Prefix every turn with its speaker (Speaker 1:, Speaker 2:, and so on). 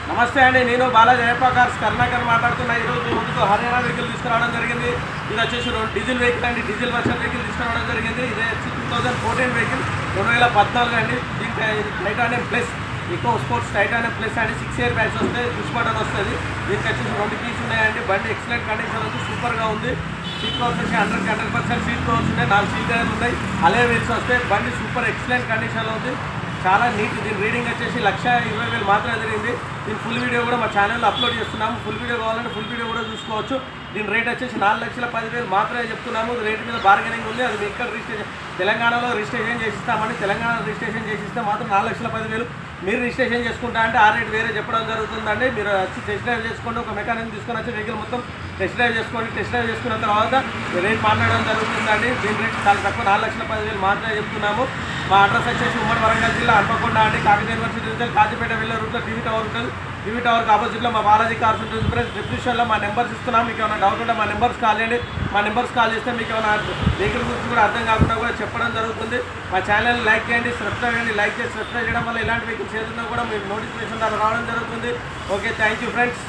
Speaker 1: నమస్తే అండి, నేను బాలాజీ అయ్యప్ప కార్స్ కర్ణాకర్ మాట్లాడుతున్నా. ఈరోజు ముందుకు హర్యానా వెహికల్ తీసుకురావడం జరిగింది. ఇది వచ్చేసి డీజిల్ వెహికల్ అండి, డీజిల్ వర్షన్ వెహికల్ తీసుకురావడం జరిగింది. ఇది వచ్చి 2014 వెహికల్, 2014 అండి. దీనికి titanium plus eco sports titanium plus అండి. 6 ఇయర్ బ్యాగ్స్ వస్తాయి, పుష్ బటన్ వస్తుంది. దీనికి వచ్చేసి 2 కీస్ ఉన్నాయండి. బండి ఎక్సలెంట్ కండిషన్ ఉంది, సూపర్గా ఉంది. సీట్ కవర్స్ వచ్చి 100% సీట్ కవర్స్ ఉన్నాయి, 4 సీట్ టైర్లు ఉన్నాయి, అలే వీల్స్ వస్తాయి. బండి సూపర్ ఎక్సలెంట్ కండిషన్లో ఉంది, చాలా నీట్. దీని రీడింగ్ వచ్చేసి 1,20,000 మాత్రమే జరిగింది. దీని ఫుల్ వీడియో కూడా మా ఛానల్లో అప్లోడ్ చేస్తున్నాము. ఫుల్ వీడియో కావాలంటే ఫుల్ వీడియో కూడా చూసుకోవచ్చు. దీని రేట్ వచ్చేసి 4,10,000 మాత్రమే చెప్తున్నాము. రేట్ మీద బార్గెనింగ్ ఉంది. అది ఇక్కడ రిజిస్ట్రేషన్ తెలంగాణలో రిజిస్ట్రేషన్ చేసిస్తామని, తెలంగాణ రిజిస్ట్రేషన్ చేసిస్తే మాత్రం 4,10,000. మీరు రిజిస్ట్రేషన్ చేసుకుంటా అంటే ఆ రేట్ వేరే చెప్పడం జరుగుతుందండి. మీరు వచ్చి టెస్ట్ డ్రైవ్ చేసుకోండి, ఒక మెకానిక్ తీసుకొని వచ్చి వెహికల్ మొత్తం టెస్ట్ డ్రైవ్ చేసుకోండి. టెస్ట్ డ్రైవ్ చేసుకున్న తర్వాత రేట్ మాట్లాడడం జరుగుతుందండి. దీని రేట్ చాలా తక్కువ, 4,10,000 మాత్రమే చెప్తున్నాము. మా అడ్రస్ వచ్చేసి ఉమ్మడి వరంగల్ జిల్లా హన్మకొండ అండి. కాకతీయ యూనివర్సిటీ నుంచి కాజీపేట వెళ్ళే రూట్లో టీవీ టవర్ ఉంటుంది. టీవీ టవర్కి ఆపోజిట్లో మా బాలాజీ కార్స్ ఉంటుంది. ఫ్రెండ్స్ డిస్క్రిప్షన్లో మా నెంబర్స్ ఇస్తున్నాం. మీకు ఏమైనా డౌట్ ఉంటే మా నెంబర్స్ కాల్ చేయండి. మా నెంబర్స్ కాల్ చేస్తే మీకు ఏమైనా వెహికల్ గురించి కూడా అర్థం కాకుండా కూడా చెప్పడం జరుగుతుంది. మా ఛానల్ లైక్ చేయండి, సబ్స్క్రైబ్ చేయండి. లైక్ చేసి సబ్స్క్రైబ్ చేయడం వల్ల ఇలాంటి వెహికల్స్ ఏదైనా కూడా మీకు నోటిఫికేషన్ ద్వారా రావడం జరుగుతుంది. Okay, thank you friends.